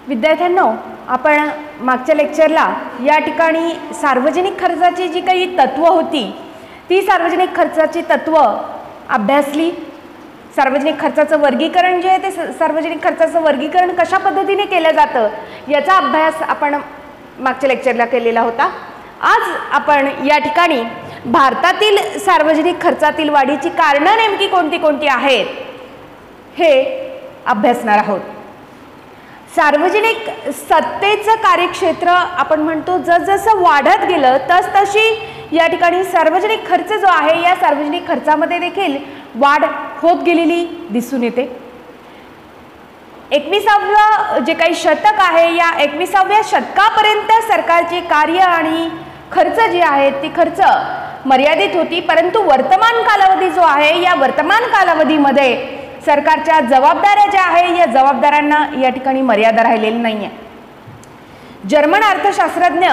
विद्यार्थ्यांनो, आपण मागच्या लेक्चरला या ठिकाणी सार्वजनिक खर्चाची जी काही तत्व होती ती सार्वजनिक खर्चाची तत्व अभ्यासली। सार्वजनिक खर्चाचं वर्गीकरण जे आहे ते सार्वजनिक खर्चाचं वर्गीकरण कशा पद्धतीने केलं जातं याचा अभ्यास आपण मागच्या लेक्चरला केलेला होता। आज आपण या ठिकाणी भारतातील सार्वजनिक खर्चातील वाढीची कारणं नेमकी कोणती कोणती आहेत हे अभ्यासणार आहोत। सार्वजनिक सत्तेचं कार्यक्षेत्र आपण म्हणतो जसजसं वाढत गेलं तसतशी या ठिकाणी सार्वजनिक खर्च जो आहे या सार्वजनिक खर्चामध्ये देखील वाढ होत गेलेली दिसून येते। 21व्या जे काही शतक आहे या 21व्या शतकापर्यंत सरकारचे कार्य आणि खर्च जे आहेत ती खर्च मर्यादित होती, परंतु वर्तमान कालावधी जो आहे या वर्तमान कालावधीमध्ये सरकारच्या जबाबदाऱ्या ज्या आहे या जबाबदाऱ्यांना या ठिकाणी मर्यादा राहिलेली नाही आहे। जर्मन अर्थशास्त्रज्ञ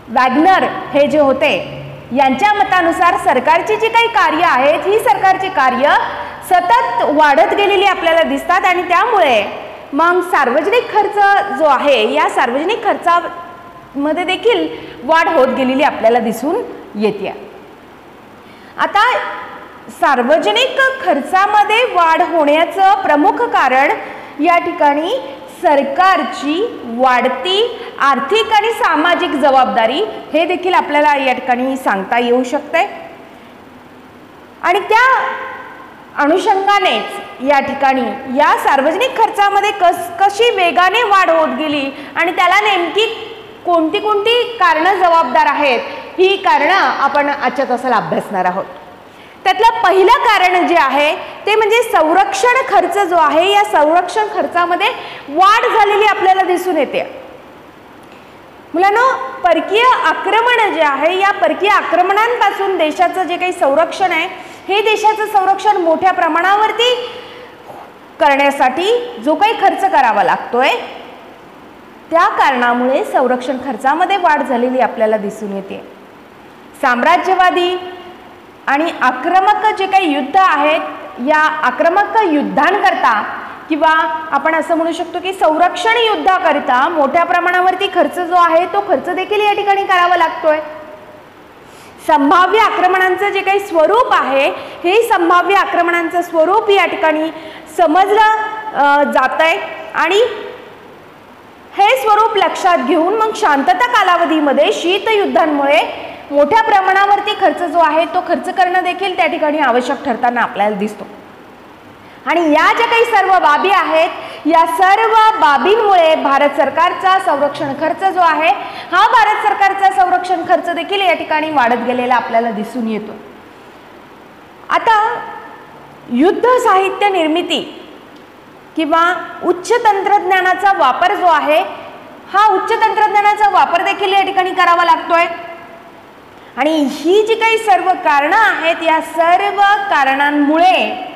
वॅगनर हे जे होते यांच्या मतानुसार सरकारची जी काही कार्य आहेत ही सरकारची कार्य सतत वाढत गेलेली आपल्याला दिसतात आणि त्यामुळे मग सार्वजनिक खर्च जो आहे या सार्वजनिक खर्चामध्ये देखील वाढ होत गेलेली आपल्याला दिसून येते। आता सार्वजनिक खर्चामध्ये वाढ होण्याचं प्रमुख कारण या ठिकाणी सरकारची वाढती आर्थिक आणि सामाजिक जबाबदारी हे देखील आपल्याला या ठिकाणी सांगता येऊ शकते आणि त्या अनुषंगानेच या ठिकाणी या सार्वजनिक खर्चामध्ये कशी वेगाने वाढ होत गेली आणि त्याला नेमकी कोणती कोणती कारणं जबाबदार आहेत ही कारणं आपण आजच्या तासाला अभ्यासणार आहोत। त्यातलं पहिलं कारण जे आहे ते म्हणजे संरक्षण खर्च जो आहे या संरक्षण खर्चामध्ये वाढ झालेली आपल्याला दिसून येते। मुलांनो, परकीय आक्रमण जे आहे या परकीय आक्रमणांपासून देशाचं जे काही संरक्षण आहे हे देशाचं संरक्षण मोठ्या प्रमाणावरती करण्यासाठी जो काही खर्च करावा लागतोय त्या कारणामुळे संरक्षण खर्चामध्ये वाढ झालेली आपल्याला दिसून येते। साम्राज्यवादी आणि आक्रमक जे काही युद्ध आहेत या आक्रमक युद्धांकरता किंवा आपण असं म्हणू शकतो की संरक्षण युद्धाकरिता मोठ्या प्रमाणावरती खर्च जो आहे तो खर्च देखील या ठिकाणी करावा लागतोय। संभाव्य आक्रमणांचं जे काही स्वरूप आहे हे संभाव्य आक्रमणांचं स्वरूप या ठिकाणी समजलं जातंय आणि हे स्वरूप लक्षात घेऊन मग शांतता कालावधीमध्ये शीतयुद्धांमुळे मोठ्या प्रमाणावरती खर्च जो आहे तो खर्च करणं देखील त्या ठिकाणी आवश्यक ठरताना आपल्याला दिसतो आणि या ज्या काही सर्व बाबी आहेत या सर्व बाबींमुळे भारत सरकारचा संरक्षण खर्च जो आहे हा भारत सरकारचा संरक्षण खर्च देखील या ठिकाणी वाढत गेलेला आपल्याला दिसून येतो। आता युद्ध साहित्य निर्मिती किंवा उच्च तंत्रज्ञानाचा वापर जो आहे हा उच्च तंत्रज्ञानाचा वापर देखील या ठिकाणी करावा लागतोय आणि ही जी काही सर्व कारणं आहेत या सर्व कारणांमुळे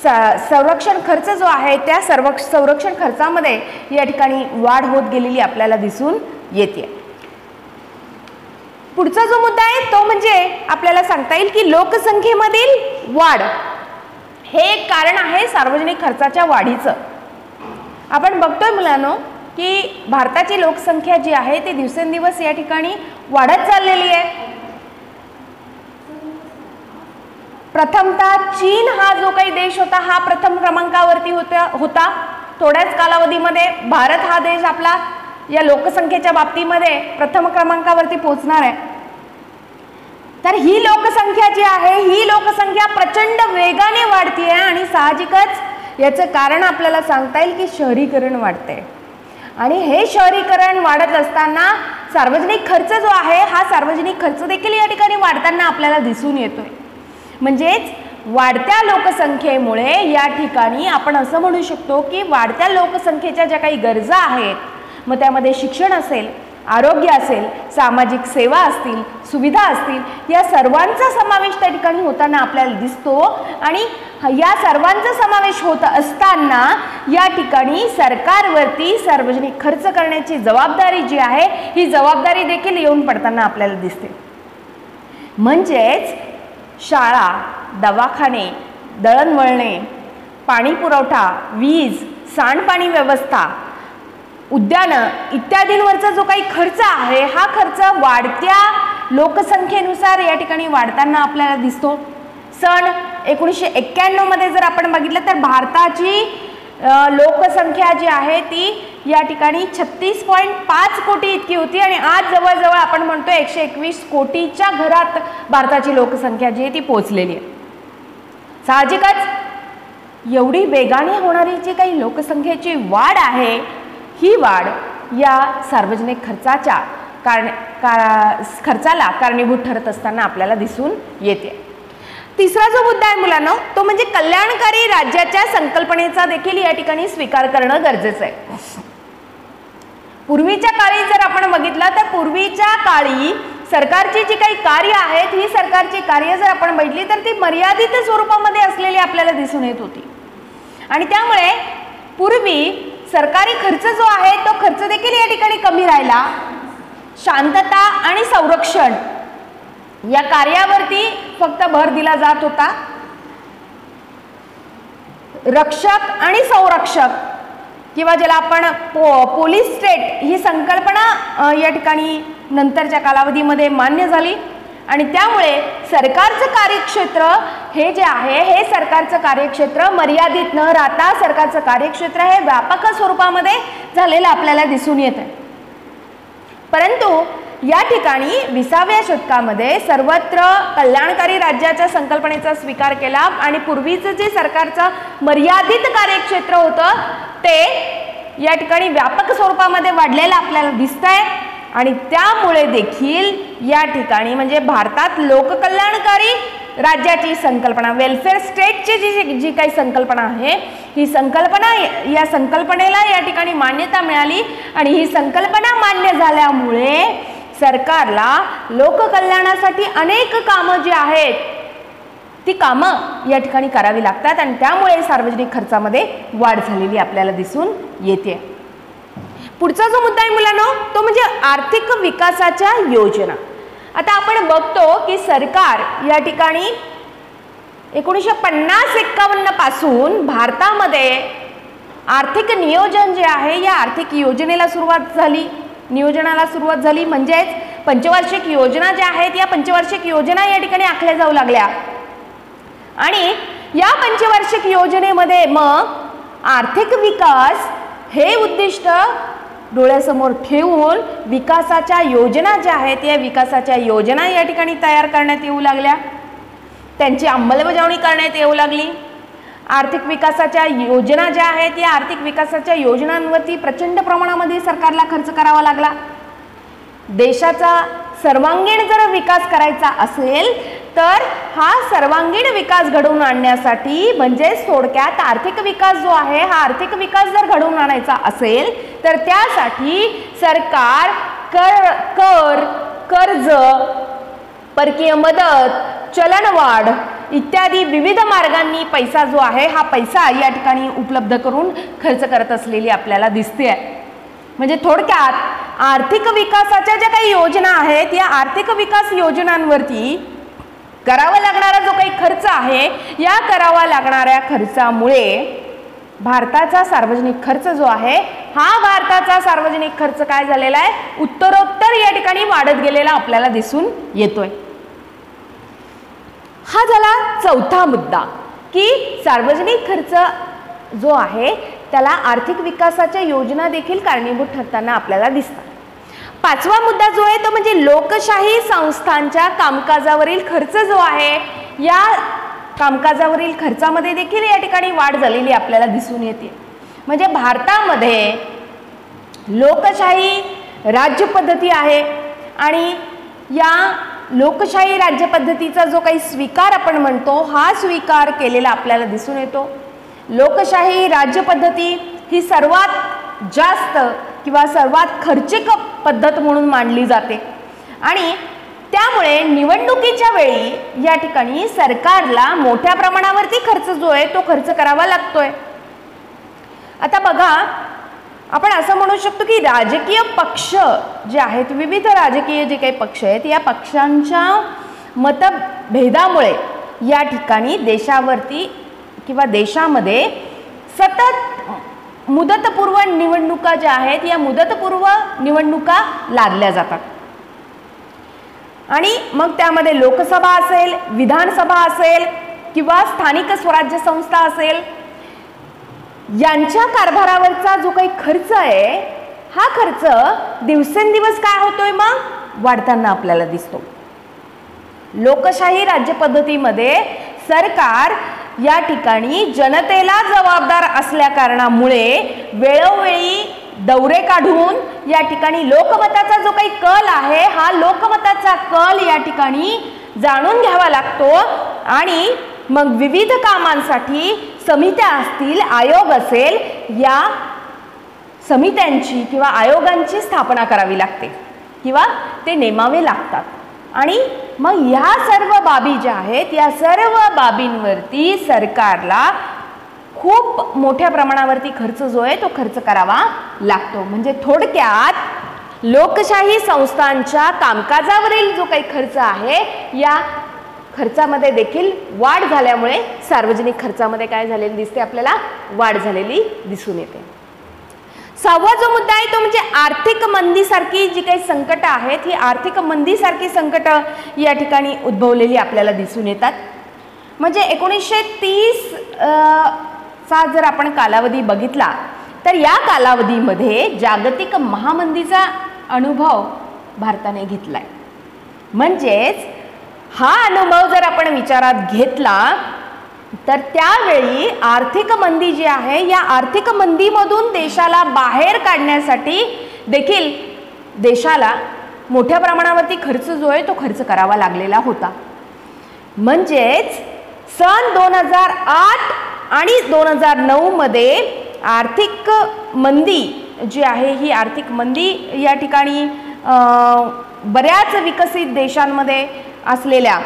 संरक्षण खर्च जो आहे त्या संरक्षण खर्चामध्ये या ठिकाणी वाढ होत गेलेली आपल्याला दिसून येते। पुढचा जो मुद्दा आहे तो म्हणजे आपल्याला सांगता येईल की लोकसंख्येमधील वाढ हे एक कारण आहे सार्वजनिक खर्चाच्या वाढीचं। आपण बघतोय मुलांनो की भारताची लोकसंख्या जी आहे ती दिवसेंदिवस या ठिकाणी वाढत चाललेली आहे। प्रथमतः चीन हा जो काही देश होता हा प्रथम क्रमांकावरती होता। थोड्याच कालावधीमध्ये भारत हा देश आपला या लोकसंख्येच्या बाबतीमध्ये प्रथम क्रमांकावरती पोहोचणार आहे। तर ही लोकसंख्या जी आहे ही लोकसंख्या प्रचंड वेगाने वाढते आहे आणि साहजिकच याचं कारण आपल्याला सांगता येईल की शहरीकरण वाढते आणि हे शहरीकरण वाढत असताना सार्वजनिक खर्च जो आहे हा सार्वजनिक खर्च देखील या ठिकाणी वाढताना आपल्याला दिसून येतोय। म्हणजेच वाढत्या लोकसंख्येमुळे या ठिकाणी आपण असं म्हणू शकतो की वाढत्या लोकसंख्येच्या ज्या काही गरजा आहेत मग त्यामध्ये शिक्षण असेल, आरोग्य असेल, सामाजिक सेवा असतील, सुविधा असतील या सर्वांचा समावेश त्या ठिकाणी होताना आपल्याला दिसतो आणि या सर्वांचा समावेश होत असताना या ठिकाणी सरकारवरती सार्वजनिक खर्च करण्याची जबाबदारी जी आहे ही जबाबदारी देखील येऊन पडताना आपल्याला दिसते। म्हणजेच शाळा, दवाखाने, दळणवळणे, पाणी पुरवठा, वीज, सांडपाणी व्यवस्था उद्यानं इत्यादींवरचा जो काही खर्च आहे हा खर्च वाढत्या लोकसंख्येनुसार या ठिकाणी वाढताना आपल्याला दिसतो. सन 1991 मध्ये जर आपण बघितलं तर भारताची लोकसंख्या जी आहे ती या ठिकाणी 36.5 कोटी इतकी होती आणि आज जवळजवळ आपण म्हणतो 121 कोटीच्या घरात भारताची लोकसंख्या जी आहे ती पोहोचलेली आहे. साहजिकच एवढी वेगाने होणारी जी काही लोकसंख्येची वाढ आहे ही वाढ या सार्वजनिक खर्चाला कारणीभूत ठरत असताना आपल्याला दिसून येते. तिसरा जो मुद्दा आहे मुलांनो तो म्हणजे कल्याणकारी राज्याच्या संकल्पनेचा देखील या ठिकाणी स्वीकार करणं गरजेचं आहे. पूर्वीच्या काळी जर आपण बघितलं तर पूर्वीच्या काळी सरकारची जी काही कार्य आहेत ही सरकारची कार्य जर आपण बघितली तर ती मर्यादित स्वरूपामध्ये असलेली आपल्याला दिसून येत होती आणि त्यामुळे पूर्वी सरकारी खर्च जो आहे तो खर्च देखील या ठिकाणी कमी राहिला. शांतता आणि संरक्षण या कार्यावरती फक्त भर दिला जात होता. रक्षक आणि संरक्षक किंवा ज्याला आपण पोलीस स्टेट ही संकल्पना या ठिकाणी नंतरच्या कालावधीमध्ये मान्य झाली आणि त्यामुळे सरकारचं कार्यक्षेत्र हे जे आहे हे सरकारचं कार्यक्षेत्र मर्यादित न राहता सरकारचं कार्यक्षेत्र हे व्यापक स्वरूपामध्ये झालेलं आपल्याला दिसून येत आहे. परंतु या ठिकाणी 20व्या शतकामध्ये सर्वत्र कल्याणकारी राज्याच्या संकल्पनेचा स्वीकार केला आणि पूर्वीचं जे सरकारचं मर्यादित कार्यक्षेत्र होतं ते या ठिकाणी व्यापक स्वरूपामध्ये वाढलेलं आपल्याला दिसतंय आणि त्यामुळे देखील या ठिकाणी म्हणजे भारतात लोककल्याणकारी राज्याची संकल्पना वेलफेअर स्टेटची जी काही संकल्पना आहे ही संकल्पना या संकल्पनेला या ठिकाणी मान्यता मिळाली आणि ही संकल्पना मान्य झाल्यामुळे सरकारला लोककल्याणासाठी अनेक कामं जी आहेत ती कामं या ठिकाणी करावी लागतात आणि त्यामुळे सार्वजनिक खर्चामध्ये वाढ झालेली आपल्याला दिसून येते. पुढचा जो मुद्दा आहे मुलांनो तो म्हणजे आर्थिक विकासाच्या योजना. आता आपण बघतो की सरकार या ठिकाणी 1950-51 पासून भारतामध्ये आर्थिक नियोजन जे आहे या आर्थिक योजनेला नियोजनाला सुरुवात झाली. म्हणजेच पंचवार्षिक योजना ज्या आहेत या पंचवार्षिक योजना या ठिकाणी आखल्या जाऊ लागल्या आणि या पंचवार्षिक योजनेमध्ये मग आर्थिक विकास हे उद्दिष्ट डोळ्यासमोर ठेवून विकासाच्या योजना ज्या आहेत या विकासाच्या योजना या ठिकाणी तयार करण्यात येऊ लागल्या, त्यांची अंमलबजावणी करण्यात येऊ लागली. आर्थिक विकासाच्या योजना ज्या आहेत या आर्थिक विकासाच्या योजनांवरती प्रचंड प्रमाणामध्ये सरकारला खर्च करावा लागला. देशाचा सर्वांगीण जर विकास करायचा असेल तर हा सर्वांगीण विकास घडवून आणण्यासाठी म्हणजे थोडक्यात आर्थिक विकास जो आहे हा आर्थिक विकास जर घडवून आणायचा असेल तर त्यासाठी सरकार कर्ज, परकीय मदत, चलनवाढ इत्यादी विविध मार्गांनी पैसा जो आहे हा पैसा या ठिकाणी उपलब्ध करून खर्च करत असलेली आपल्याला दिसते आहे. म्हणजे थोडक्यात आर्थिक विकासाच्या ज्या काही योजना आहेत या आर्थिक विकास योजनांवरती करावा लागणारा जो काही खर्च आहे या करावा लागणाऱ्या खर्चामुळे भारताचा सार्वजनिक खर्च जो आहे हा भारताचा सार्वजनिक खर्च काय झालेला आहे उत्तरोत्तर या ठिकाणी वाढत गेलेला आपल्याला दिसून येतोय. हा झाला चौथा मुद्दा की सार्वजनिक खर्च जो आहे त्याला आर्थिक विकासाच्या योजना देखील कारणीभूत ठरताना आपल्याला दिसतात. पाचवा मुद्दा जो आहे तो म्हणजे लोकशाही संस्थांच्या कामकाजावरील खर्च जो आहे या कामकाजावरील खर्चामध्ये देखील या ठिकाणी वाढ झालेली आपल्याला दिसून येते. म्हणजे भारतामध्ये लोकशाही राज्य पद्धती आहे आणि या लोकशाही राज्य पद्धतीचा जो काही स्वीकार आपण म्हणतो हा स्वीकार केलेला आपल्याला दिसून येतो. लोकशाही राज्य पद्धती ही सर्वात जास्त किंवा सर्वात खर्चिक पद्धत म्हणून मानली जाते आणि त्यामुळे निवडणुकीच्या वेळी या ठिकाणी सरकारला मोठ्या प्रमाणावरती खर्च जो आहे तो खर्च करावा लागतोय. आता बघा आपण असं म्हणू शकतो की राजकीय पक्ष जे आहेत विविध राजकीय जे काही पक्ष आहेत या पक्षांच्या मतभेदामुळे या ठिकाणी देशावरती किंवा देशामध्ये सतत मुदतपूर्व निवडणुका ज्या आहेत या मुदतपूर्व निवडणुका लादल्या जातात आणि मग त्यामध्ये लोकसभा असेल, विधानसभा असेल किंवा स्थानिक स्वराज्य संस्था असेल, यांच्या कारभारावरचा जो काही खर्च आहे हा खर्च दिवसेंदिवस काय होतोय मग वाढताना आपल्याला दिसतो. लोकशाही राज्य पद्धतीमध्ये सरकार या ठिकाणी जनतेला जबाबदार असल्या कारणामुळे वेळोवेळी दौरे काढून या ठिकाणी लोकमताचा जो काही कल आहे हा लोकमताचा कल या ठिकाणी जाणून घ्यावा लागतो आणि मग विविध कामांसाठी समित्या असतील, आयोग असेल, या समित्यांची किंवा आयोगांची स्थापना करावी लागते किंवा ते नेमावे लागतात आणि मग ह्या सर्व बाबी ज्या आहेत या सर्व बाबींवरती सरकारला खूप मोठ्या प्रमाणावरती खर्च जो आहे तो खर्च करावा लागतो. म्हणजे थोडक्यात लोकशाही संस्थांच्या कामकाजावरील जो काही खर्च आहे या खर्चामध्ये देखील वाढ झाल्यामुळे सार्वजनिक खर्चामध्ये काय झालेली दिसते आपल्याला, वाढ झालेली दिसून येते. सहावा जो मुद्दा आहे तो म्हणजे आर्थिक मंदीसारखी जी काही संकट आहेत ही आर्थिक मंदीसारखी संकट या ठिकाणी उद्भवलेली आपल्याला दिसून येतात. म्हणजे 1930 चा जर आपण कालावधी बघितला तर या कालावधीमध्ये जागतिक महामंदीचा अनुभव भारताने घेतलाय. म्हणजेच हा अनुभव जर आपण विचारात घेतला तर त्यावेळी आर्थिक मंदी जी आहे या आर्थिक मंदीमधून देशाला बाहेर काढण्यासाठी देखील देशाला मोठ्या प्रमाणावरती खर्च जो आहे तो खर्च करावा लागलेला होता. म्हणजेच सन 2008 आणि 2009 मध्ये आर्थिक मंदी जी आहे ही आर्थिक मंदी या ठिकाणी बऱ्याच विकसित देशांमध्ये असलेल्या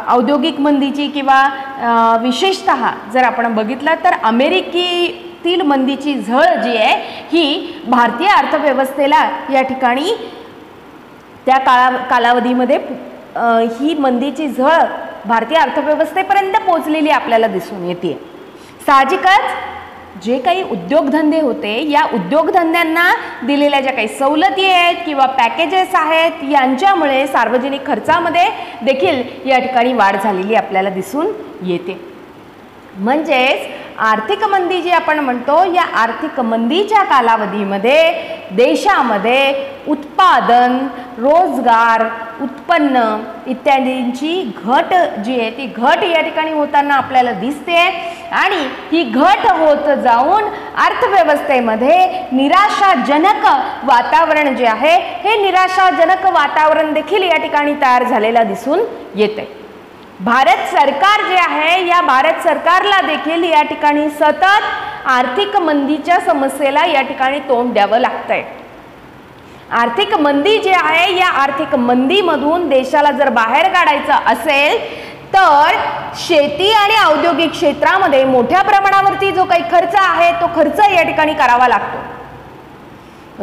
औद्योगिक मंदीची किंवा विशेषतः जर आपण बघितलं तर अमेरिकेतील मंदीची झळ जी आहे ही भारतीय अर्थव्यवस्थेला या ठिकाणी त्या कालावधीमध्ये ही मंदीची झळ भारतीय अर्थव्यवस्थेपर्यंत पोहोचलेली आपल्याला दिसून येते. साहजिकच जे काही उद्योगधंदे होते या उद्योगधंद्यांना दिलेल्या ज्या काही सवलती आहेत किंवा पॅकेजेस आहेत यांच्यामुळे सार्वजनिक खर्चामध्ये देखील या ठिकाणी वाढ झालेली आपल्याला दिसून येते. म्हणजेच आर्थिक मंदी जी आपण म्हणतो या आर्थिक मंदीच्या कालावधीमध्ये देशामध्ये उत्पादन, रोजगार, उत्पन्न इत्यादींची घट जी आहे ती घट या ठिकाणी होताना आपल्याला दिसते आणि ही घट होत जाऊन अर्थव्यवस्थेमध्ये निराशाजनक वातावरण जे आहे हे निराशाजनक वातावरण देखील या ठिकाणी तयार झालेला दिसून येते. भारत सरकार जे आहे या भारत सरकारला देखील या ठिकाणी सतत आर्थिक मंदीच्या समस्येला या ठिकाणी तोंड द्यावं लागतंय. आर्थिक मंदी जी आहे या आर्थिक मंदीमधून देशाला जर बाहेर काढायचं असेल तर शेती आणि औद्योगिक क्षेत्रामध्ये मोठ्या प्रमाणावरती जो काही खर्च आहे तो खर्च या ठिकाणी करावा लागतो.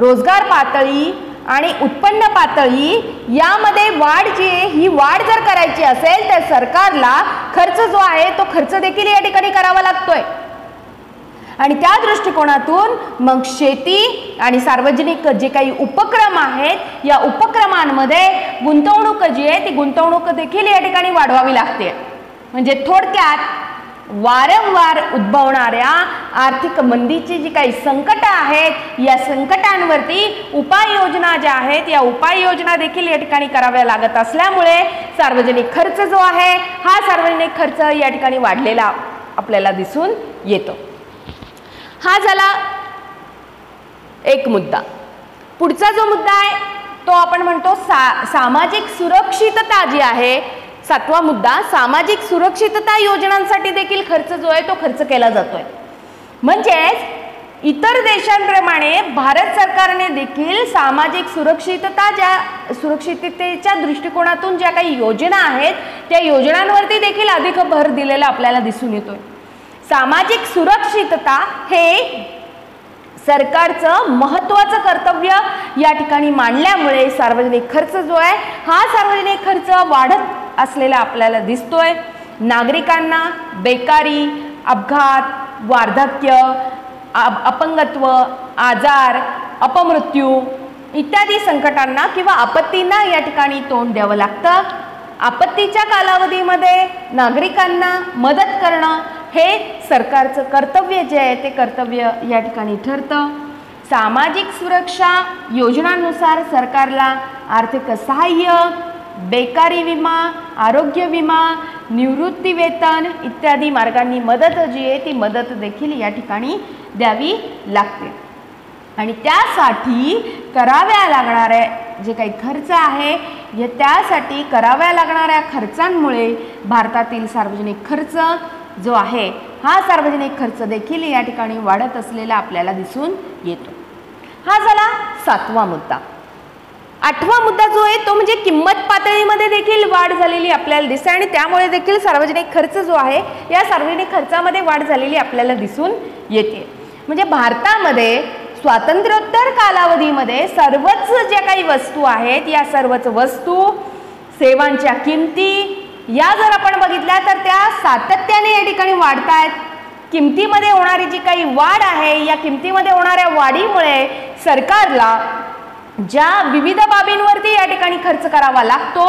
रोजगार पातळी आणि उत्पन्न पातळी यामध्ये वाढ जी आहे ही वाढ जर करायची असेल तर सरकारला खर्च जो आहे तो खर्च देखील या ठिकाणी करावा लागतोय आणि त्या दृष्टिकोनातून मग शेती आणि सार्वजनिक जे काही उपक्रम आहेत या उपक्रमांमध्ये गुंतवणूक जी आहे ती गुंतवणूक देखील या ठिकाणी वाढवावी लागते. म्हणजे थोडक्यात वारंवार उद्भवणाऱ्या आर्थिक मंदीची जी काही संकट आहेत या संकटांवरती उपाययोजना ज्या आहेत या उपाययोजना देखील या ठिकाणी कराव्या लागत असल्यामुळे सार्वजनिक खर्च जो आहे हा सार्वजनिक खर्च या ठिकाणी वाढलेला आपल्याला दिसून येतो. हा झाला एक मुद्दा. पुढचा जो मुद्दा आहे तो आपण म्हणतो सामाजिक सुरक्षितता जी आहे. सातवा मुद्दा, सामाजिक सुरक्षितता योजनांसाठी देखील खर्च जो आहे तो खर्च केला जातोय. म्हणजेच इतर देशांप्रमाणे भारत सरकारने देखील सामाजिक सुरक्षिततेच्या दृष्टिकोनातून ज्या काही योजना आहेत त्या योजनांवरती देखील अधिक भर दिलेला आपल्याला दिसून येतोय. सामाजिक सुरक्षितता हे सरकारचं महत्त्वाचं कर्तव्य या ठिकाणी मांडल्यामुळे सार्वजनिक खर्च जो आहे हा सार्वजनिक खर्च वाढत असलेला आपल्याला दिसतोय. नागरिकांना बेकारी, अपघात, वार्धक्य अपंगत्व, आजार, अपमृत्यू इत्यादी संकटांना किंवा आपत्तींना या ठिकाणी तोंड द्यावं लागतं. आपत्तीच्या कालावधीमध्ये नागरिकांना मदत करणं हे सरकारचं कर्तव्य जे आहे ते कर्तव्य या ठिकाणी ठरतं. सामाजिक सुरक्षा योजनांनुसार सरकारला आर्थिक सहाय्य, बेकारी विमा, आरोग्य विमा, निवृत्ती वेतन इत्यादी मार्गांनी मदत जी आहे ती मदत देखील या ठिकाणी द्यावी लागते. आणि त्यासाठी कराव्या लागणाऱ्या जे काही खर्च आहे त्यासाठी कराव्या लागणाऱ्या खर्चांमुळे भारतातील सार्वजनिक खर्च जो आहे हा सार्वजनिक खर्च देखील या ठिकाणी वाढत असलेला आपल्याला दिसून येतो. हा झाला 7वा मुद्दा. 8वा मुद्दा जो आहे तो म्हणजे किंमत पातळीमध्ये देखील वाढ झालेली आपल्याला दिसते आणि त्यामुळे देखील सार्वजनिक खर्च जो आहे या सार्वजनिक खर्चामध्ये वाढ झालेली आपल्याला दिसून येते. म्हणजे भारतामध्ये स्वातंत्र्योत्तर कालावधीमध्ये सर्वच ज्या काही वस्तू आहेत या सर्वच वस्तू, सेवांच्या किमती या जर आपण बघितल्या तर त्या सातत्याने या ठिकाणी वाढत आहेत. किमतीमध्ये होणारी जी काही वाढ आहे या किमतीमध्ये होणाऱ्या वाढीमुळे सरकारला ज्या विविध बाबींवरती या ठिकाणी खर्च करावा लागतो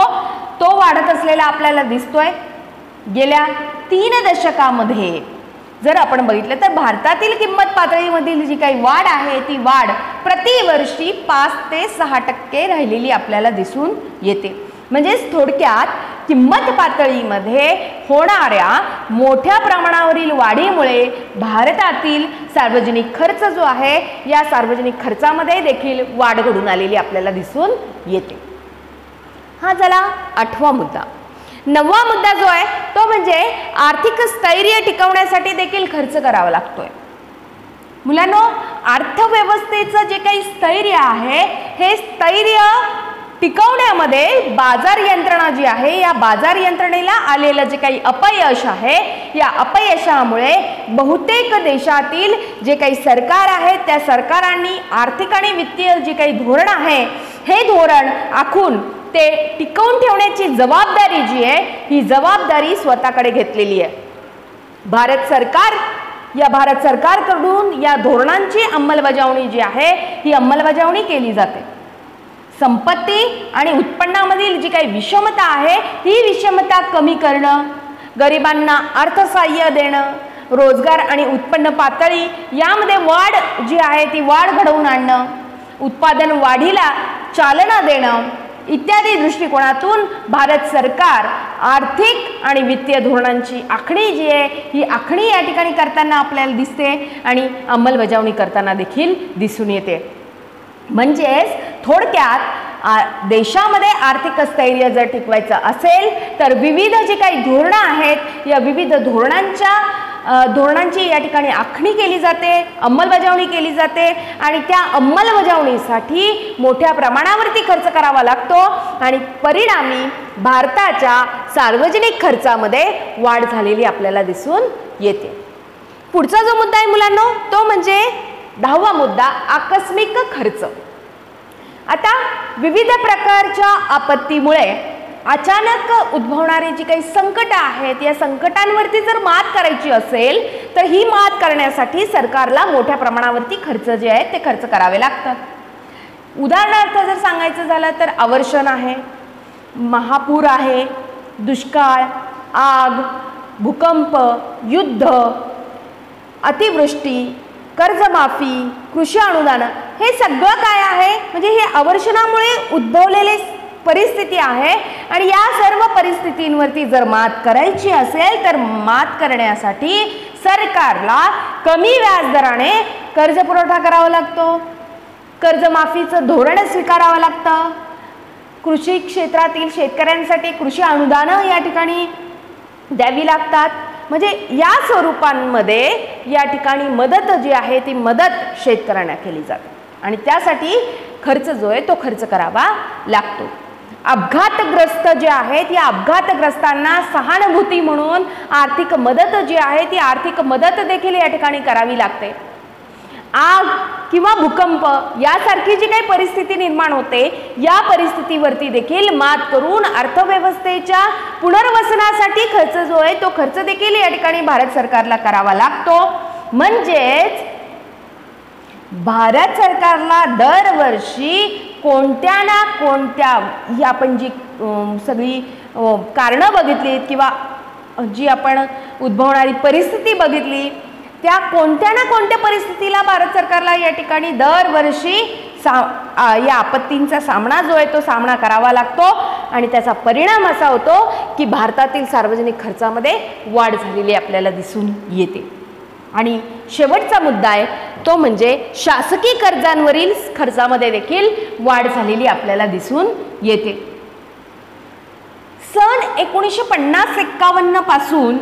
तो वाढत असलेला आपल्याला दिसतोय. गेल्या 3 दशकामध्ये जर आपण बघितलं तर भारतातील किंमत पातळीमधील जी काही वाढ आहे ती वाढ प्रतिवर्षी 5 ते 6% राहिलेली आपल्याला दिसून येते. म्हणजेच थोडक्यात किंमत पातळीमध्ये होणाऱ्या मोठ्या प्रमाणावरील वाढीमुळे भारतातील सार्वजनिक खर्च जो आहे या सार्वजनिक खर्चामध्ये देखील वाढ घडून आलेली आपल्याला दिसून येते. हा झाला 8वा मुद्दा. 9वा मुद्दा जो आहे तो म्हणजे आर्थिक स्थैर्य टिकवण्यासाठी देखील खर्च करावा लागतोय. मुलांनो, अर्थव्यवस्थेचं जे काही स्थैर्य आहे हे स्थैर्य टिकवण्यामध्ये बाजार यंत्रणा जी आहे या बाजार यंत्रणेला आलेलं जे काही अपयश आहे या अपयशामुळे बहुतेक देशातील जे काही सरकार आहे त्या सरकारांनी आर्थिक आणि वित्तीय जे काही धोरण आहे हे धोरण आखून ते टिकवून ठेवण्याची जबाबदारी जी आहे ही जबाबदारी स्वतःकडे घेतलेली आहे. भारत सरकारकडून या धोरणांची अंमलबजावणी जी आहे ही अंमलबजावणी केली जाते. संपत्ती आणि उत्पन्नामधील जी काही विषमता आहे ही विषमता कमी करणं, गरिबांना अर्थसहाय्य देणं, रोजगार आणि उत्पन्न पातळी यामध्ये वाढ जी आहे ती वाढ घडवून आणणं, उत्पादन वाढीला चालना देणं इत्यादी दृष्टिकोनातून भारत सरकार आर्थिक आणि वित्तीय धोरणांची आखणी जी आहे ही आखणी या ठिकाणी करताना आपल्याला दिसते आणि अंमलबजावणी करताना देखील दिसून येते. म्हणजेच थोडक्यात देशामध्ये आर्थिक स्थैर्य जर टिकवायचं असेल तर विविध जी काही धोरणं आहेत या विविध धोरणांची या ठिकाणी आखणी केली जाते, अंमलबजावणी केली जाते आणि त्या अंमलबजावणीसाठी मोठ्या प्रमाणावरती खर्च करावा लागतो आणि परिणामी भारताच्या सार्वजनिक खर्चामध्ये वाढ झालेली आपल्याला दिसून येते. पुढचा जो मुद्दा आहे मुलांनो तो म्हणजे 10वा मुद्दा आकस्मिक खर्च. आता विविध प्रकारच्या आपत्तीमुळे अचानक उद्भवणारी जी काही संकट आहेत या संकटांवरती जर मात करायची असेल तर ही मात करण्यासाठी सरकारला मोठ्या प्रमाणावरती खर्च जे आहे ते खर्च करावे लागतात. उदाहरणार्थ जर सांगायचं झालं तर अवर्षण आहे, महापूर आहे, दुष्काळ, आग, भूकंप, युद्ध, अतिवृष्टी, कर्जमाफी, कृषी अनुदान हे सगळं काय आहे म्हणजे हे अवर्षणामुळे उद्भवलेले परिस्थिती आहे आणि या सर्व परिस्थितींवरती जर मात करायची असेल तर मात करण्यासाठी सरकारला कमी व्याजदराने कर्ज पुरवठा करावा लागतो, कर्जमाफीचं धोरण स्वीकारावं लागतं, कृषी क्षेत्रातील शेतकऱ्यांसाठी कृषी अनुदानं या ठिकाणी द्यावी लागतात. म्हणजे या स्वरूपांमध्ये या ठिकाणी मदत जी आहे ती मदत शेतकऱ्यांना केली जाते आणि त्यासाठी खर्च जो आहे तो खर्च करावा लागतो. अपघातग्रस्त जे आहेत या अपघातग्रस्तांना सहानुभूती म्हणून आर्थिक मदत जी आहे ती आर्थिक मदत देखील या ठिकाणी करावी लागते. आग किंवा भूकंप यासारखी जी काही परिस्थिती निर्माण होते या परिस्थितीवरती देखील मात करून अर्थव्यवस्थेच्या पुनर्वसनासाठी खर्च जो आहे तो खर्च देखील या ठिकाणी भारत सरकारला करावा लागतो. म्हणजेच भारत सरकारला दरवर्षी कोणत्या ना कोणत्या ही आपण जी सगळी कारणं बघितलीत किंवा जी आपण उद्भवणारी परिस्थिती बघितली, त्या कोणत्या ना कोणत्या परिस्थितीला भारत सरकारला या ठिकाणी दरवर्षी या आपत्तींचा सामना जो आहे तो सामना करावा लागतो आणि त्याचा परिणाम असा होतो की भारतातील सार्वजनिक खर्चामध्ये वाढ झालेली आपल्याला दिसून येते. आणि शेवटचा मुद्दा आहे तो म्हणजे शासकीय कर्जांवरील खर्चामध्ये देखील वाढ झालेली आपल्याला दिसून येते. सन 1950-51 पासून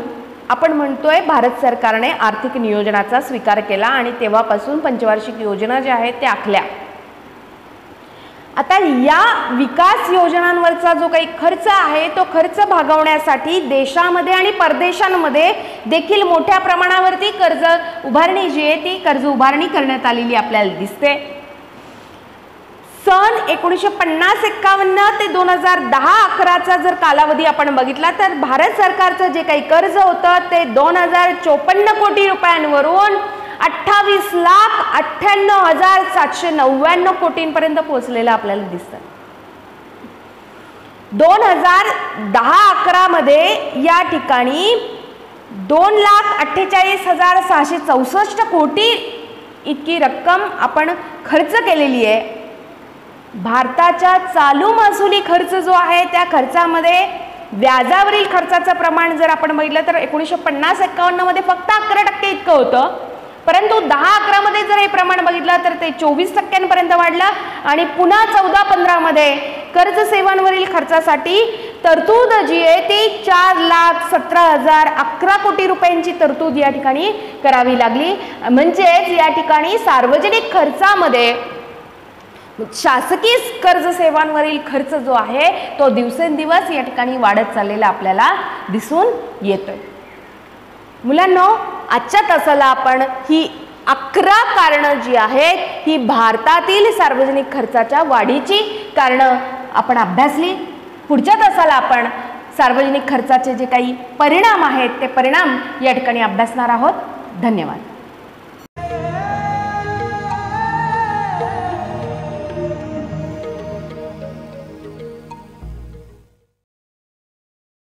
आपण म्हणतोय भारत सरकारने आर्थिक नियोजनाचा स्वीकार केला आणि तेव्हापासून पंचवार्षिक योजना ज्या आहेत त्या आखल्या. आता या विकास योजनांवरचा जो काही खर्च आहे तो खर्च भागवण्यासाठी देशामध्ये आणि परदेशांमध्ये देखील मोठ्या प्रमाणावरती कर्ज उभारणी जी आहे ती कर्ज उभारणी करण्यात आलेली आपल्याला दिसते. सन 1950-51 ते 2010-11चा जर कालावधी आपण बघितला तर भारत सरकारचं जे काही कर्ज होतं ते 2054 कोटी रुपयांवरून 28,98,799 कोटींपर्यंत पोहोचलेलं आपल्याला दिसतं. 2010-11 मध्ये या ठिकाणी 2,48,664 कोटी इतकी रक्कम आपण खर्च केलेली आहे. भारताच्या चालू महसुली खर्च जो आहे त्या खर्चामध्ये व्याजावरील खर्चाचं प्रमाण जर आपण बघितलं तर 1950-51 मध्ये फक्त 11% इतकं होतं, परंतु 10-11 मध्ये जर हे प्रमाण बघितलं तर ते 24% वाढलं आणि पुन्हा 14-15 मध्ये कर्ज सेवांवरील खर्चासाठी तरतूद जी आहे ती 4,17,011 कोटी रुपयांची तरतूद या ठिकाणी करावी लागली. म्हणजेच या ठिकाणी सार्वजनिक खर्चामध्ये शासकीय कर्ज सेवांवरील खर्च जो आहे तो दिवसेंदिवस या ठिकाणी वाढत चाललेला आपल्याला दिसून येतोय. मुलांनो, आजच्या तासाला आपण ही 11 कारणं जी आहेत ही भारतातील सार्वजनिक खर्चाच्या वाढीची कारणं आपण अभ्यासली. पुढच्या तासाला आपण सार्वजनिक खर्चाचे जे काही परिणाम आहेत ते परिणाम या ठिकाणी अभ्यासणार आहोत. धन्यवाद.